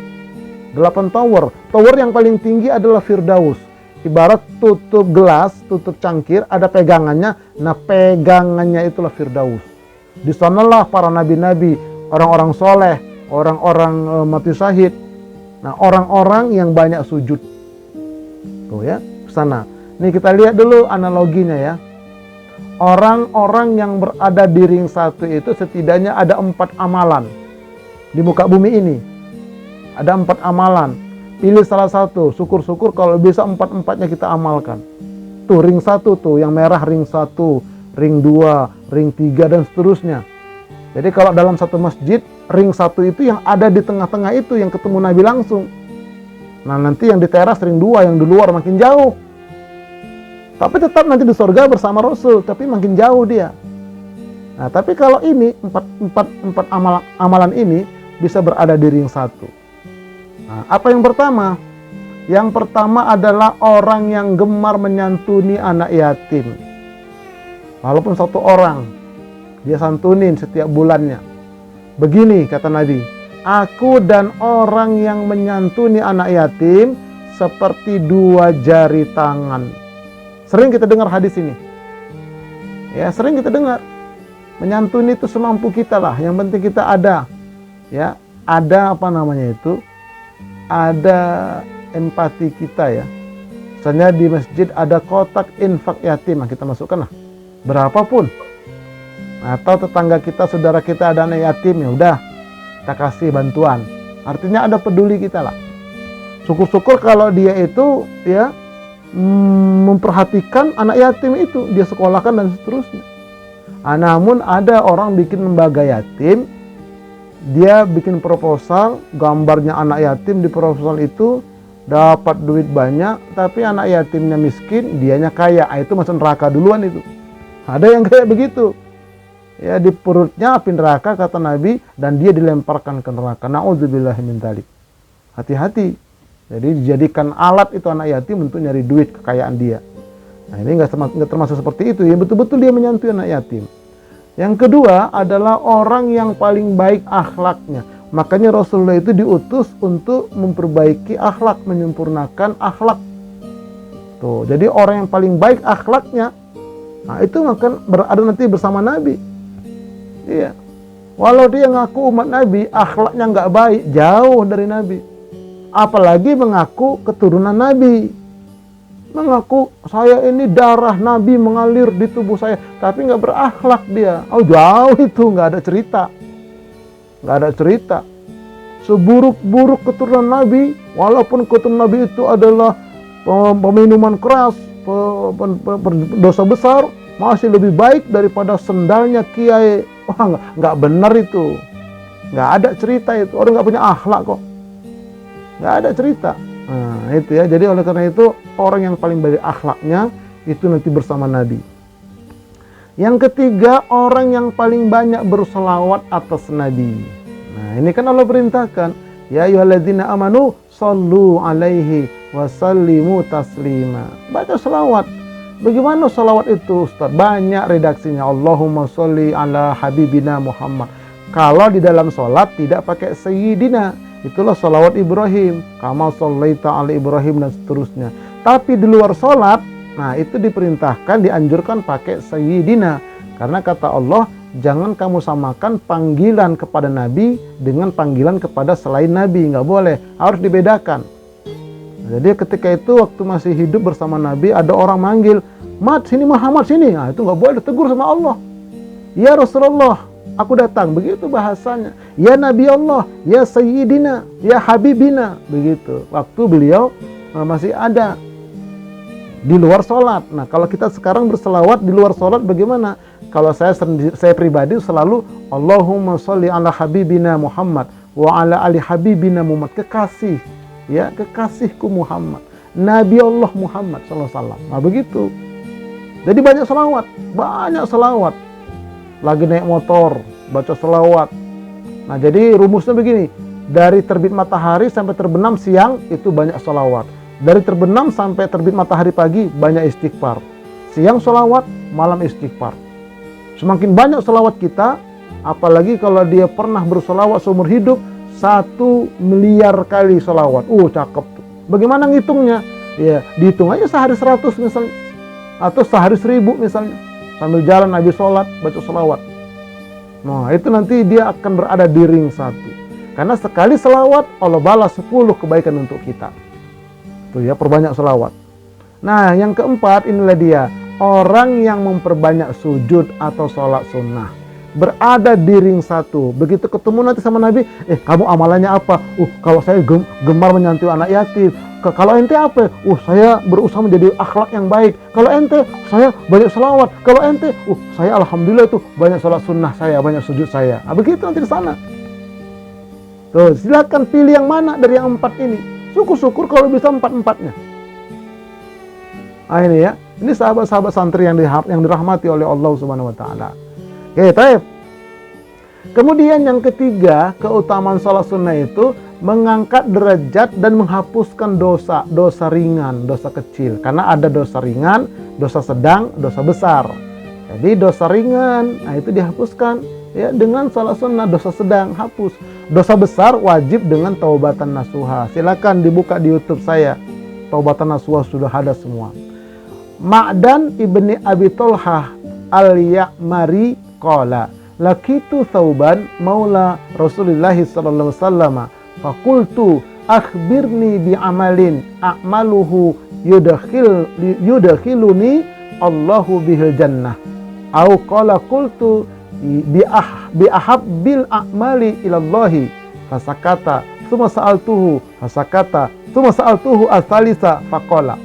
8 tower. Tower yang paling tinggi adalah Firdaus. Ibarat tutup gelas, tutup cangkir, ada pegangannya. Nah, pegangannya itulah Firdaus. Di sanalah para nabi-nabi, orang-orang soleh, orang-orang mati syahid. Nah, orang-orang yang banyak sujud. Tuh ya, sana. Nih kita lihat dulu analoginya ya. Orang-orang yang berada di ring satu itu setidaknya ada 4 amalan di muka bumi ini. Ada 4 amalan. Pilih salah satu. Syukur-syukur kalau bisa 4-4-nya kita amalkan. Tuh ring 1 tuh, yang merah ring 1, ring 2, ring 3 dan seterusnya. Jadi kalau dalam satu masjid, ring 1 itu yang ada di tengah-tengah itu yang ketemu Nabi langsung. Nah, nanti yang di teras ring 2, yang di luar makin jauh. Tapi tetap nanti di surga bersama Rasul, tapi makin jauh dia. Nah, tapi kalau ini, 4 amalan ini bisa berada di ring 1. Nah, apa yang pertama? Yang pertama adalah orang yang gemar menyantuni anak yatim. Walaupun 1 orang, dia santunin setiap bulannya. Begini kata Nabi, aku dan orang yang menyantuni anak yatim seperti 2 jari tangan. Sering kita dengar hadis ini. Ya, sering kita dengar. Menyantuni itu semampu kita lah. Yang penting kita ada. Ya, ada apa namanya itu? Ada empati kita ya. Misalnya di masjid ada kotak infak yatim. Nah, kita masukkan lah. Berapapun. Atau tetangga kita, saudara kita ada anak yatim, ya udah kita kasih bantuan. Artinya ada peduli kita lah. Syukur-syukur kalau dia itu ya memperhatikan anak yatim itu, dia sekolahkan dan seterusnya. Namun ada orang bikin lembaga yatim, dia bikin proposal, gambarnya anak yatim di proposal itu, dapat duit banyak, tapi anak yatimnya miskin, dianya kaya. Itu masuk neraka duluan itu. Ada yang kayak begitu. Ya, di perutnya api neraka kata Nabi, dan dia dilemparkan ke neraka. Na'udzubillahi min dzalik. Hati-hati. Jadi dijadikan alat itu anak yatim untuk nyari duit kekayaan dia. Nah, ini nggak termasuk seperti itu. Ya, betul-betul dia menyantui anak yatim. Yang kedua adalah orang yang paling baik akhlaknya. Makanya Rasulullah itu diutus untuk memperbaiki akhlak, menyempurnakan akhlak. Tuh, jadi orang yang paling baik akhlaknya, nah itu akan berada nanti bersama Nabi. Iya. Walau dia ngaku umat Nabi, akhlaknya nggak baik, jauh dari Nabi. Apalagi mengaku keturunan Nabi. Mengaku saya ini darah Nabi mengalir di tubuh saya, tapi nggak berakhlak dia. Oh, jauh itu, nggak ada cerita. Nggak ada cerita. Seburuk-buruk keturunan Nabi, walaupun keturunan Nabi itu adalah peminuman keras, dosa besar, masih lebih baik daripada sendalnya kiai. Wah, nggak benar itu. Nggak ada cerita itu. Orang nggak punya akhlak kok. nggak ada cerita. Nah, itu ya. Jadi oleh karena itu orang yang paling baik akhlaknya itu nanti bersama Nabi. Yang ketiga, orang yang paling banyak berselawat atas Nabi. Nah, ini kan Allah perintahkan, ya ayyuhalladzina amanu shallu alaihi wasallimu taslima. Baca selawat. Bagaimana selawat itu, Ustaz? Banyak redaksinya. Allahumma sholli ala habibina Muhammad. Kalau di dalam sholat tidak pakai sayyidina, itulah salawat Ibrahim, kama shallaita ala Ibrahim dan seterusnya. Tapi di luar sholat, nah itu diperintahkan, dianjurkan pakai sayyidina. Karena kata Allah, jangan kamu samakan panggilan kepada Nabi dengan panggilan kepada selain Nabi. Nggak boleh, harus dibedakan. Jadi ketika itu waktu masih hidup bersama Nabi, ada orang manggil, Mat sini, Muhammad sini. Nah itu nggak boleh, ditegur sama Allah. Ya Rasulullah, aku datang. Begitu bahasanya. Ya Nabi Allah, ya Sayyidina, ya Habibina. Begitu. Waktu beliau masih ada di luar sholat. Nah kalau kita sekarang berselawat di luar sholat bagaimana? Kalau saya pribadi selalu Allahumma sholli ala habibina Muhammad wa ala ali habibina Muhammad. Kekasih, ya kekasihku Muhammad, Nabi Allah Muhammad SAW. Nah begitu. Jadi banyak selawat. Lagi naik motor baca selawat. Nah jadi rumusnya begini, dari terbit matahari sampai terbenam siang itu banyak selawat. Dari terbenam sampai terbit matahari pagi banyak istighfar. Siang selawat, malam istighfar. Semakin banyak selawat kita, apalagi kalau dia pernah berselawat seumur hidup 1 miliar kali selawat. Cakep tuh. Bagaimana ngitungnya? Ya, dihitung aja sehari 100 misalnya. Atau sehari 1000 misalnya. Sambil jalan Nabi sholat, baca selawat. Nah, itu nanti dia akan berada di ring 1. Karena sekali selawat, Allah balas 10 kebaikan untuk kita. Tuh ya, perbanyak selawat. Nah, yang keempat, inilah dia. Orang yang memperbanyak sujud atau sholat sunnah. Berada di ring 1. Begitu ketemu nanti sama Nabi, kamu amalannya apa? Kalau saya gemar menyanti anak yatim. Kalau ente apa? Saya berusaha menjadi akhlak yang baik. Kalau ente, saya banyak selawat. Kalau ente, saya alhamdulillah itu banyak sholat sunnah saya, banyak sujud saya. Nah, begitu nanti di sana. Tuh, silakan pilih yang mana dari yang 4 ini. Syukur-syukur kalau bisa 4-4-nya. Nah ini ya, ini sahabat-sahabat santri yang dirahmati oleh Allah Subhanahu Wa Taala. Oke, taib. Kemudian yang ketiga, keutamaan sholat sunnah itu mengangkat derajat dan menghapuskan dosa ringan, dosa kecil. Karena ada dosa ringan, dosa sedang, dosa besar. Jadi dosa ringan, nah itu dihapuskan ya dengan sholat sunnah. Dosa sedang hapus. Dosa besar wajib dengan taubatan nasuha. Silakan dibuka di YouTube saya. Taubatan nasuha sudah ada semua. Ma'dan ibni Abi Tolhah al-Ya'mari qala lakitu Thauban maula Rasulullah sallallahu alaihi wasallam faqultu akhbirni bi amalin a'maluhu yudakhiluni Allahu bihil jannah au qala qultu bi ahabbil a'mali ilallahi fasakata thumma sa'altuhu fasakata thumma sa'altuhu al-thalisa faqala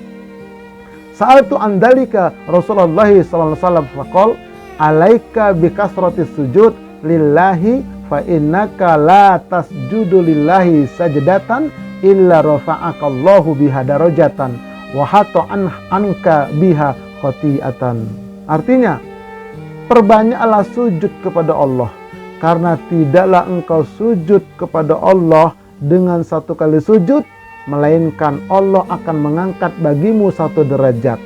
sa'altu andalika Rasulullah sallallahu alaihi wasallam faqala alaika bikasratis sujud lillahi fa innaka la tasjudu lillahi sajdatan illa rafa'akallahu biha darajatan wa hatta anka biha khati'atan. Artinya, perbanyaklah sujud kepada Allah, karena tidaklah engkau sujud kepada Allah dengan 1 kali sujud, melainkan Allah akan mengangkat bagimu 1 derajat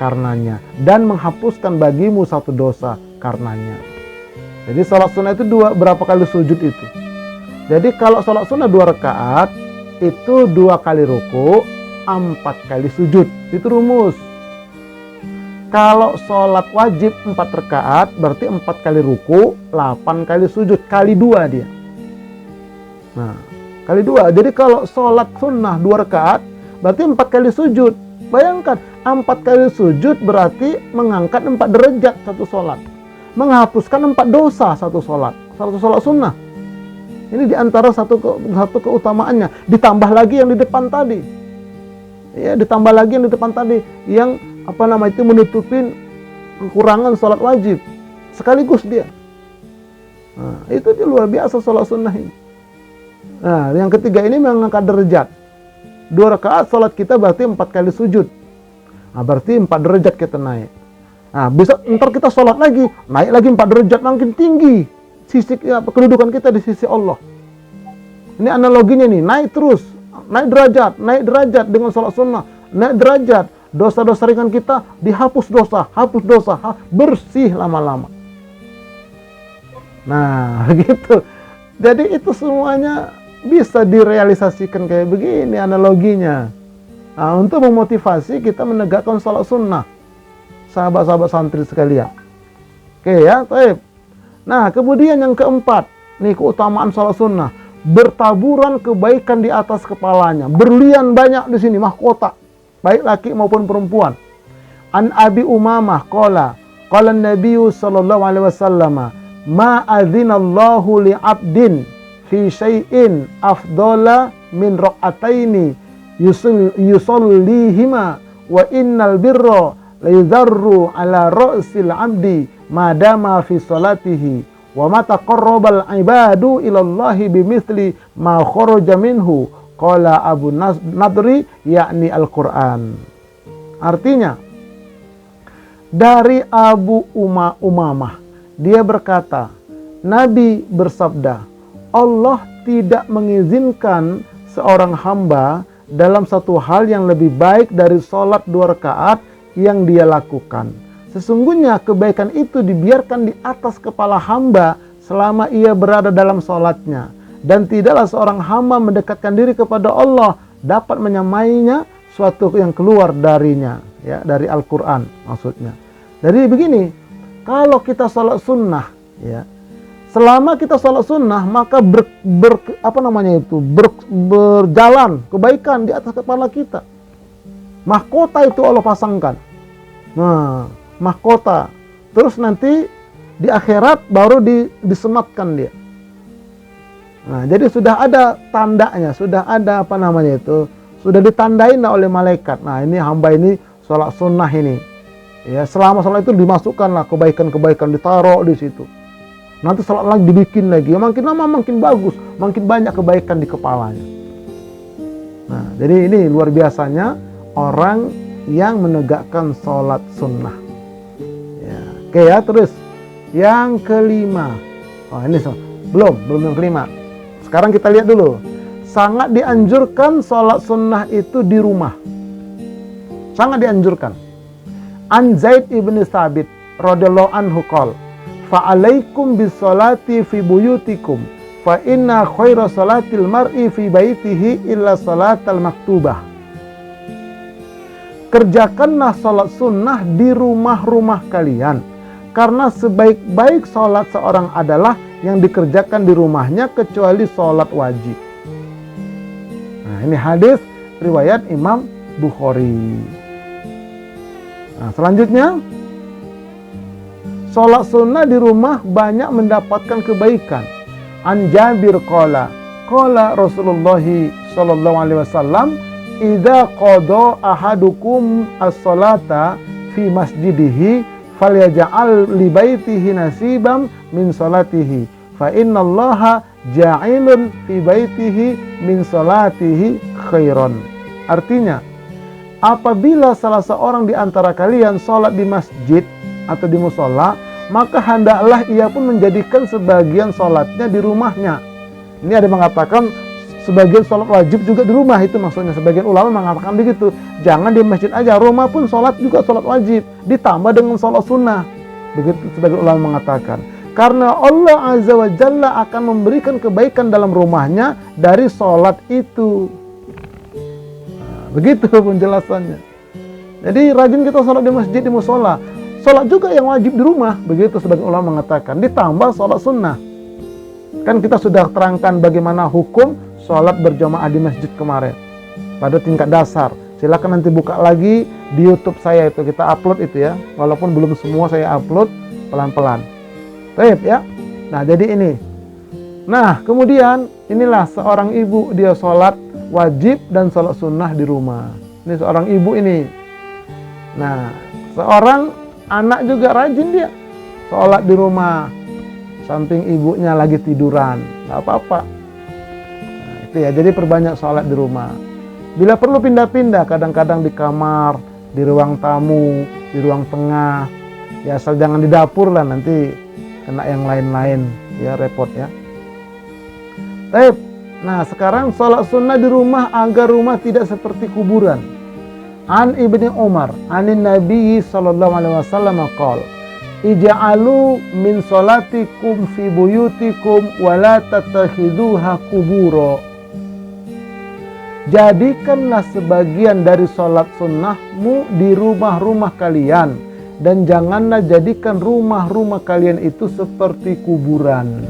karenanya dan menghapuskan bagimu 1 dosa karenanya. Jadi sholat sunnah itu berapa kali sujud itu? Jadi kalau sholat sunnah 2 rakaat itu 2 kali ruku, 4 kali sujud. Itu rumus. Kalau sholat wajib 4 rakaat berarti 4 kali ruku, 8 kali sujud, kali 2 dia. Nah, kali 2. Jadi kalau sholat sunnah 2 rakaat berarti 4 kali sujud. Bayangkan, 4 kali sujud berarti mengangkat 4 derajat 1 sholat. Menghapuskan 4 dosa 1 sholat. 1 sholat sunnah. Ini diantara satu keutamaannya. Ditambah lagi yang di depan tadi. Ya, ditambah lagi yang di depan tadi. Yang itu menutupin kekurangan sholat wajib. Sekaligus dia. Nah, itu dia luar biasa sholat sunnah ini. Nah, yang ketiga ini mengangkat derajat. 2 rakaat salat kita berarti 4 kali sujud. Nah, berarti 4 derajat kita naik. Nah, bisa ntar kita sholat lagi, naik lagi 4 derajat, makin tinggi sisi kedudukan kita di sisi Allah. Ini analoginya nih, naik terus, naik derajat dengan sholat sunnah, naik derajat, dosa-dosa ringan kita dihapus dosa, bersih lama-lama. Nah, begitu. Jadi itu semuanya bisa direalisasikan kayak begini analoginya. Nah, untuk memotivasi kita menegakkan sholat sunnah, sahabat-sahabat santri sekalian. Oke ya, baik. Nah, kemudian yang keempat, nih keutamaan sholat sunnah, bertaburan kebaikan di atas kepalanya, berlian banyak di sini, mahkota, baik laki maupun perempuan. An Abi Umamah qala Nabi sallallahu alaihi wasallam, ma adzinallahu li 'abdin fi syai'in afdala min raq'ataini yusallihima wa innal birra la yuzarru ala ra'sil 'abdi madama fi salatihi wa ma taqarrabal ibadu ilallahi bimithli ma kharaja minhu qala Abu Nadri yakni Al-Qur'an. Artinya dari Abu Umamah, dia berkata, Nabi bersabda, Allah tidak mengizinkan seorang hamba dalam satu hal yang lebih baik dari sholat 2 rakaat yang dia lakukan. Sesungguhnya kebaikan itu dibiarkan di atas kepala hamba selama ia berada dalam sholatnya. Dan tidaklah seorang hamba mendekatkan diri kepada Allah dapat menyamainya suatu yang keluar darinya, ya, dari Al-Quran maksudnya. Jadi begini, kalau kita sholat sunnah, ya, selama kita sholat sunnah maka berjalan kebaikan di atas kepala kita. Mahkota itu Allah pasangkan. Nah, mahkota. Terus nanti di akhirat baru disematkan dia. Nah, jadi sudah ada tandanya, sudah ada sudah ditandain oleh malaikat. Nah, ini hamba ini sholat sunnah ini. Ya, selama sholat itu dimasukkanlah kebaikan-kebaikan, ditaruh di situ. Nanti sholat lagi dibikin lagi, makin lama makin bagus, makin banyak kebaikan di kepalanya. Nah, jadi ini luar biasanya orang yang menegakkan sholat sunnah. Ya, oke ya, terus yang kelima. Oh, ini belum yang kelima. Sekarang kita lihat dulu. Sangat dianjurkan sholat sunnah itu di rumah. Sangat dianjurkan. An Zaid ibn Thabit radhiyallahu anhu qol, fa'alaikum bisolati fi buyutikum fa inna khaira salatil mar'i fi baitihi illa salatal maktubah. Kerjakanlah sholat sunnah di rumah-rumah kalian, karena sebaik-baik sholat seorang adalah yang dikerjakan di rumahnya kecuali sholat wajib. Nah, ini hadis riwayat Imam Bukhari. Nah, selanjutnya, sholat sunnah di rumah banyak mendapatkan kebaikan. An Jabir qala Rasulullah sallallahu alaihi wasallam, idza qada ahadukum as-salata fi masjidihi falyaj'al li baitihi nasiban min salatihi fa innallaha ja'ilun fi baitihi min salatihi khairan. Artinya, apabila salah seorang di antara kalian sholat di masjid atau di musola, maka hendaklah ia pun menjadikan sebagian sholatnya di rumahnya. Ini ada mengatakan sebagian sholat wajib juga di rumah, itu maksudnya. Sebagian ulama mengatakan begitu. Jangan di masjid aja, rumah pun sholat juga sholat wajib, ditambah dengan sholat sunnah. Begitu sebagian ulama mengatakan. Karena Allah Azza wa Jalla akan memberikan kebaikan dalam rumahnya dari sholat itu. Begitu penjelasannya. Jadi rajin kita sholat di masjid, di musola. Sholat juga yang wajib di rumah. Begitu sebagian ulama mengatakan. Ditambah sholat sunnah. Kan kita sudah terangkan bagaimana hukum sholat berjamaah di masjid kemarin. Pada tingkat dasar. Silakan nanti buka lagi di YouTube saya itu. Kita upload itu ya. Walaupun belum semua saya upload, pelan-pelan. Baik ya. Nah, jadi ini. Nah, kemudian inilah seorang ibu, dia sholat wajib dan sholat sunnah di rumah. Ini seorang ibu ini. Nah, seorang anak juga rajin dia sholat di rumah, samping ibunya lagi tiduran, nggak apa-apa. Nah, itu ya. Jadi perbanyak sholat di rumah. Bila perlu pindah-pindah, kadang-kadang di kamar, di ruang tamu, di ruang tengah. Ya asal jangan di dapur lah, nanti kena yang lain-lain, ya repot ya. Baik. Nah sekarang sholat sunnah di rumah agar rumah tidak seperti kuburan. An Ibni Umar, anin Nabi sallallahu alaihi wasallam qala, ij'alu min sholatikum fi buyutikum wa la tattakhiduha kubura. Jadikanlah sebagian dari sholat sunnahmu di rumah-rumah kalian, dan janganlah jadikan rumah-rumah kalian itu seperti kuburan.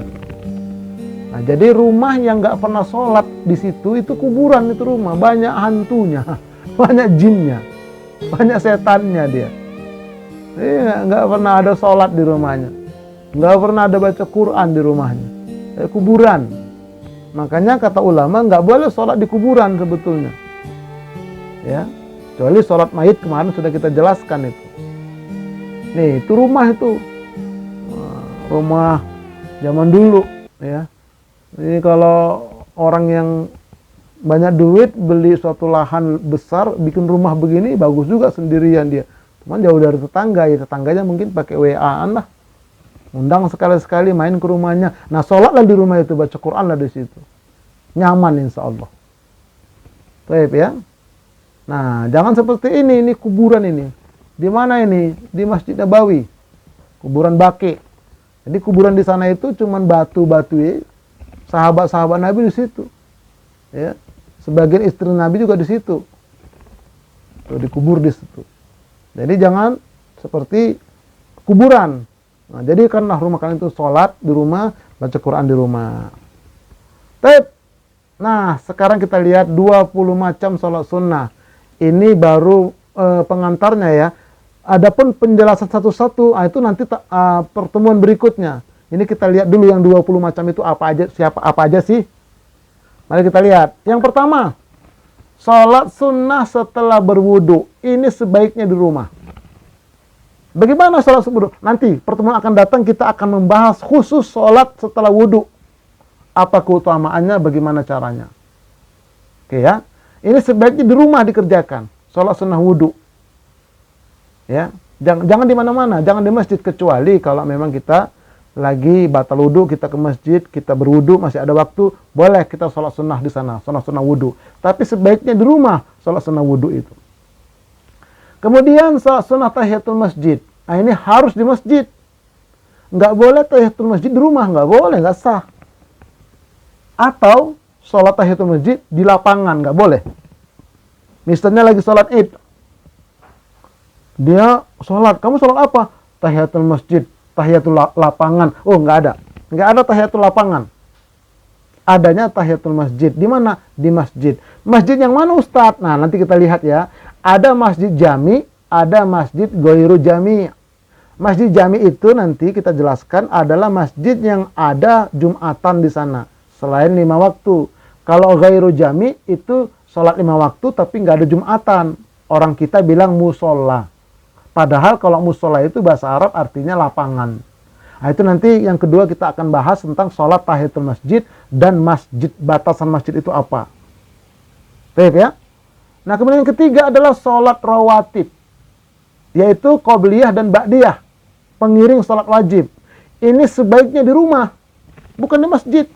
Nah, jadi rumah yang nggak pernah sholat di situ itu kuburan, itu rumah banyak hantunya, banyak jinnya, banyak setannya dia. Nggak pernah ada sholat di rumahnya, nggak pernah ada baca Quran di rumahnya, kuburan. Makanya kata ulama nggak boleh sholat di kuburan sebetulnya, ya. Kecuali sholat mayit kemarin sudah kita jelaskan itu. Nih itu rumah itu, rumah zaman dulu, ya. Jadi kalau orang yang banyak duit beli suatu lahan besar, bikin rumah begini bagus juga sendirian dia. Cuman jauh dari tetangga, ya tetangganya mungkin pakai WA-an lah. Undang sekali-sekali main ke rumahnya. Nah sholatlah di rumah itu, baca Quran lah di situ. Nyaman insya Allah. Baik ya. Nah jangan seperti ini kuburan ini. Di mana ini? Di Masjid Nabawi. Kuburan Baqi. Jadi kuburan di sana itu cuman batu-batu ya. Sahabat-sahabat Nabi di situ, ya. Sebagian istri Nabi juga di situ, tuh dikubur di situ. Jadi jangan seperti kuburan. Nah, jadi karena rumah kalian itu sholat di rumah, baca Quran di rumah. Baik. Nah, sekarang kita lihat 20 macam sholat sunnah. Ini baru pengantarnya ya. Adapun penjelasan satu-satu, itu nanti pertemuan berikutnya. Ini kita lihat dulu yang 20 macam itu apa aja sih? Mari kita lihat. Yang pertama, sholat sunnah setelah berwudu. Ini sebaiknya di rumah. Bagaimana sholat berwudu? Nanti pertemuan akan datang kita akan membahas khusus sholat setelah wudu. Apa keutamaannya, bagaimana caranya. Oke ya. Ini sebaiknya di rumah dikerjakan. Sholat sunnah wudu. Ya, jangan di mana-mana, jangan di masjid, kecuali kalau memang kita lagi batal wudu, kita ke masjid, kita berwudu, masih ada waktu, boleh kita sholat sunnah di sana, sholat sunnah wudu. Tapi sebaiknya di rumah sholat sunnah wudu itu. Kemudian sholat sunnah tahiyatul masjid. Nah ini harus di masjid. Nggak boleh tahiyatul masjid di rumah, nggak boleh, nggak sah. Atau sholat tahiyatul masjid di lapangan, nggak boleh. Misalnya lagi sholat id, dia sholat, kamu sholat apa? Tahiyatul masjid. Tahiyatul lapangan. Oh, nggak ada. Nggak ada tahiyatul lapangan. Adanya tahiyatul masjid. Di mana? Di masjid. Masjid yang mana Ustadz? Nah, nanti kita lihat ya. Ada masjid jami, ada masjid ghairu jami. Masjid jami itu nanti kita jelaskan adalah masjid yang ada Jumatan di sana. Selain 5 waktu. Kalau ghairu jami itu sholat 5 waktu tapi nggak ada Jumatan. Orang kita bilang musola. Padahal kalau musola itu bahasa Arab artinya lapangan. Nah itu nanti yang kedua kita akan bahas tentang sholat tahiyatul masjid dan masjid, batasan masjid itu apa. Baik ya. Nah kemudian yang ketiga adalah sholat rawatib. Yaitu qobliyah dan ba'diyah. Pengiring sholat wajib. Ini sebaiknya di rumah. Bukan di masjid.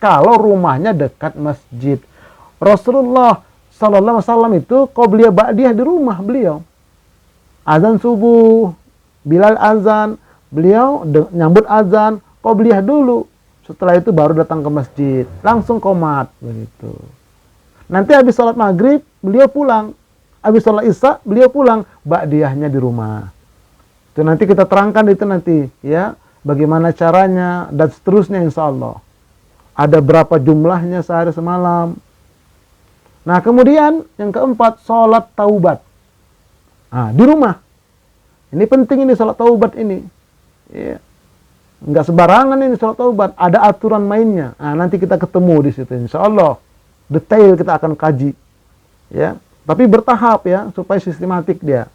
Kalau rumahnya dekat masjid. Rasulullah SAW itu qobliyah ba'diyah di rumah beliau. Azan subuh, Bilal azan, beliau nyambut azan, qobliyah dulu. Setelah itu baru datang ke masjid, langsung qomat begitu. Nanti habis sholat maghrib, beliau pulang. Habis sholat isya, beliau pulang. Ba'diyahnya di rumah. Itu nanti kita terangkan itu nanti, ya, bagaimana caranya dan seterusnya insya Allah. Ada berapa jumlahnya sehari semalam. Nah kemudian yang keempat, sholat taubat. Nah, di rumah. Ini penting ini sholat taubat ini. Ya. Enggak sembarangan ini sholat taubat. Ada aturan mainnya. Nah, nanti kita ketemu di situ. Insya Allah. Detail kita akan kaji. Ya. Tapi bertahap ya. Supaya sistematik dia.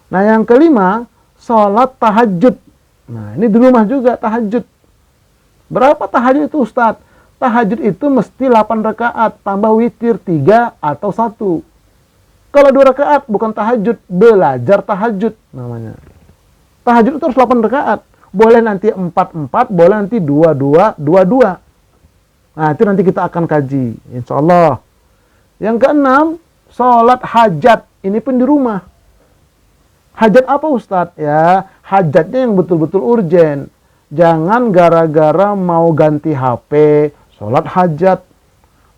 Nah, yang kelima. Sholat tahajud. Nah, ini di rumah juga tahajud. Berapa tahajud itu Ustadz? tahajud itu mesti 8 rakaat, tambah witir 3 atau 1. Kalau 2 rakaat bukan tahajud, belajar tahajud namanya. Tahajud itu harus 8 rakaat. Boleh nanti 4-4, boleh nanti 2-2-2-2. Nah, itu nanti kita akan kaji, insya Allah. Yang keenam, sholat hajat. Ini pun di rumah. Hajat apa Ustadz? Ya, hajatnya yang betul-betul urgen. Jangan gara-gara mau ganti HP, sholat hajat.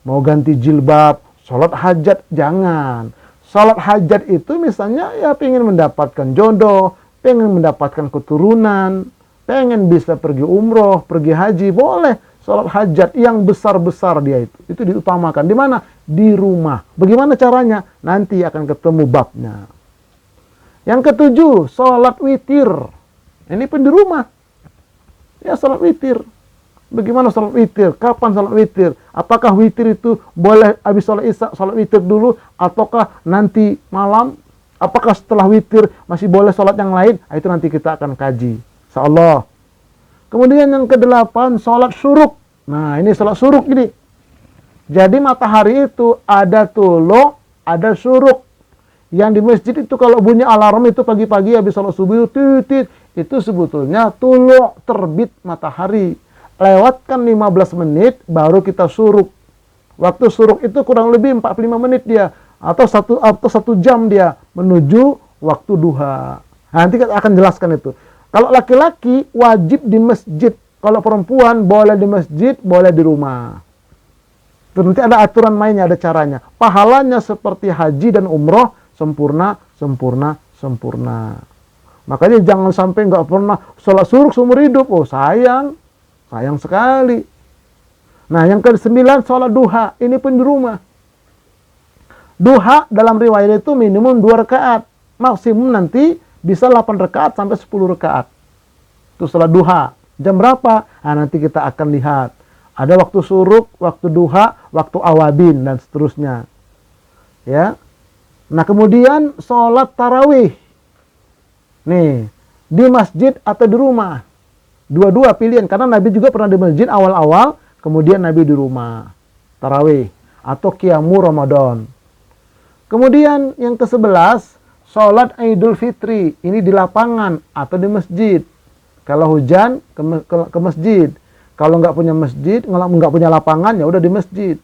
Mau ganti jilbab, sholat hajat. Jangan. Sholat hajat itu misalnya ya pengen mendapatkan jodoh, pengen mendapatkan keturunan, pengen bisa pergi umroh, pergi haji, boleh. Sholat hajat yang besar-besar dia itu diutamakan. Di mana? Di rumah. Bagaimana caranya? Nanti akan ketemu babnya. Yang ketujuh, sholat witir. Ini pun di rumah. Ya, sholat witir. Bagaimana sholat witir? Kapan sholat witir? Apakah witir itu boleh habis sholat isya, sholat witir dulu? Ataukah nanti malam? Apakah setelah witir masih boleh sholat yang lain? Nah, itu nanti kita akan kaji. Insyaallah. Kemudian yang ke-8, sholat syuruk. Nah, ini sholat syuruk ini. Jadi matahari itu ada tulu, ada syuruk. Yang di masjid itu kalau bunyi alarm itu pagi-pagi habis sholat subuh, titit, itu sebetulnya tulu, terbit matahari. Lewatkan 15 menit, baru kita syuruk. Waktu syuruk itu kurang lebih 45 menit dia. Atau satu jam dia menuju waktu duha. Nanti kita akan jelaskan itu. Kalau laki-laki wajib di masjid. Kalau perempuan boleh di masjid, boleh di rumah. Itu nanti ada aturan mainnya, ada caranya. Pahalanya seperti haji dan umroh, sempurna, sempurna, sempurna. Makanya jangan sampai nggak pernah sholat syuruk seumur hidup. Oh sayang, sayang sekali. Nah yang ke-9 sholat duha, ini pun di rumah. Duha dalam riwayat itu minimum 2 rakaat. Maksimum nanti bisa 8 rakaat sampai 10 rakaat. Itu sholat duha. Jam berapa? Nah, nanti kita akan lihat. Ada waktu syuruk, waktu duha, waktu awabin, dan seterusnya. Ya. Nah, kemudian sholat tarawih. Nih, di masjid atau di rumah. Dua-dua pilihan. Karena Nabi juga pernah di masjid awal-awal, kemudian Nabi di rumah. Tarawih. Atau qiyamu Ramadan. Kemudian yang ke-11, sholat Idul Fitri. Ini di lapangan atau di masjid. Kalau hujan, ke masjid. Kalau nggak punya masjid, nggak punya lapangan, ya udah di masjid.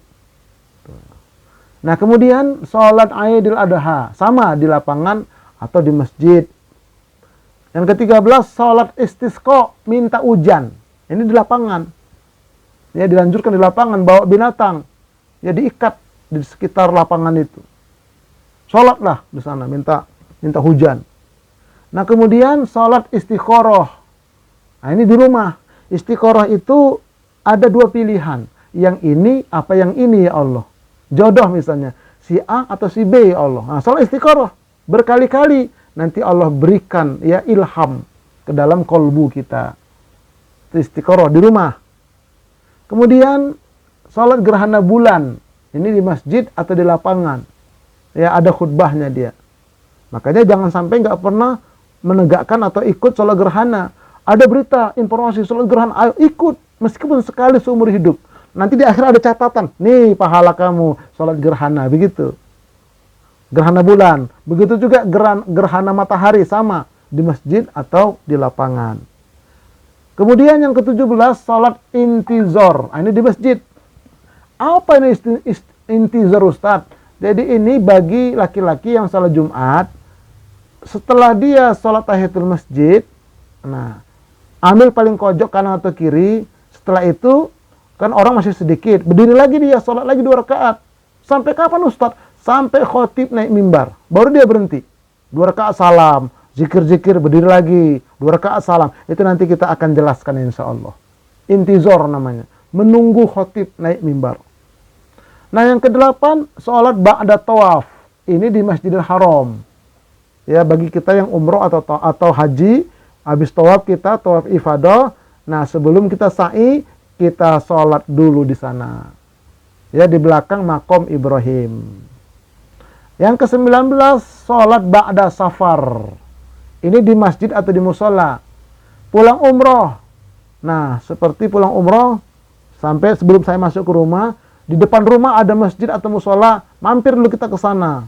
Nah, kemudian sholat Idul Adha. Sama di lapangan atau di masjid. Yang ke-13, sholat istisqa, minta hujan. Ini di lapangan. Ya, dilanjutkan di lapangan, bawa binatang. Ya, diikat di sekitar lapangan itu. Sholatlah di sana, minta hujan. Nah, kemudian sholat istikharah. Nah, ini di rumah. Istikharah itu ada 2 pilihan. Yang ini, apa yang ini ya Allah. Jodoh misalnya. Si A atau si B ya Allah. Nah, sholat istikharah. Berkali-kali nanti Allah berikan ya ilham ke dalam kolbu kita. Istikharah di rumah. Kemudian sholat gerhana bulan. Ini di masjid atau di lapangan. Ya, ada khutbahnya dia. Makanya jangan sampai nggak pernah menegakkan atau ikut sholat gerhana. Ada berita, informasi sholat gerhana, ayo ikut. Meskipun sekali seumur hidup. Nanti di akhir ada catatan. Nih pahala kamu sholat gerhana, begitu. Gerhana bulan. Begitu juga gerhana matahari, sama. Di masjid atau di lapangan. Kemudian yang ke-17, sholat intizor. Nah, ini di masjid. Apa ini intizor Ustadz? Jadi ini bagi laki-laki yang sholat Jumat, setelah dia sholat tahiyatul masjid, nah, ambil paling pojok kanan atau kiri, setelah itu, kan orang masih sedikit, berdiri lagi dia, sholat lagi 2 rakaat. Sampai kapan Ustadz? Sampai khotib naik mimbar, baru dia berhenti. 2 rakaat salam, zikir-zikir, berdiri lagi, 2 rakaat salam. Itu nanti kita akan jelaskan insya Allah. Intizor namanya, menunggu khotib naik mimbar. Nah yang ke-8, sholat ba'da tawaf. Ini di Masjidil Haram. Ya, bagi kita yang umroh atau haji, habis tawaf kita, tawaf ifadah. Nah sebelum kita sa'i, kita sholat dulu di sana. Ya, di belakang makom Ibrahim. Yang ke-19, sholat ba'da safar. Ini di masjid atau di musola. Pulang umroh. Nah, seperti pulang umroh, Sampai sebelum saya masuk ke rumah, di depan rumah ada masjid atau musola, mampir dulu kita ke sana.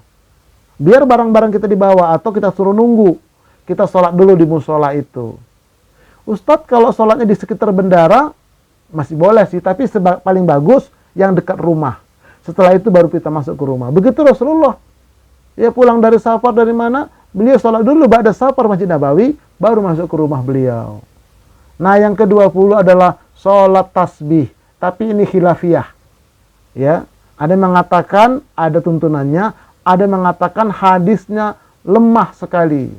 Biar barang-barang kita dibawa atau kita suruh nunggu. Kita sholat dulu di musola itu. Ustadz, kalau sholatnya di sekitar bendara, masih boleh sih, tapi paling bagus yang dekat rumah. Setelah itu baru kita masuk ke rumah. Begitu Rasulullah. Ya pulang dari safar dari mana, beliau sholat dulu, ba'da safar Masjid Nabawi, baru masuk ke rumah beliau. Nah yang ke-20 adalah sholat tasbih. Tapi ini khilafiyah. Ya, ada yang mengatakan ada tuntunannya, ada yang mengatakan hadisnya lemah sekali.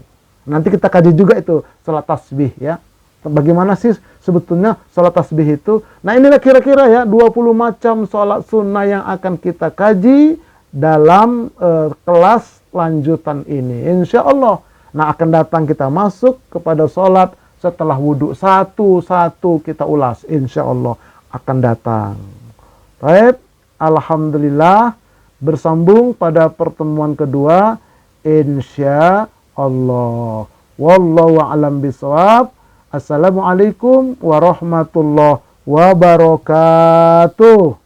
Nanti kita kaji juga itu sholat tasbih ya. Bagaimana sih sebetulnya sholat tasbih itu? Nah inilah kira-kira ya 20 macam sholat sunnah yang akan kita kaji dalam kelas lanjutan ini. Insya Allah. Nah akan datang kita masuk kepada sholat setelah wudhu. Satu-satu kita ulas. Insya Allah akan datang. Baik. Alhamdulillah, bersambung pada pertemuan kedua insya Allah. Wallahu a'lam bishawab. Assalamualaikum warahmatullahi wabarakatuh.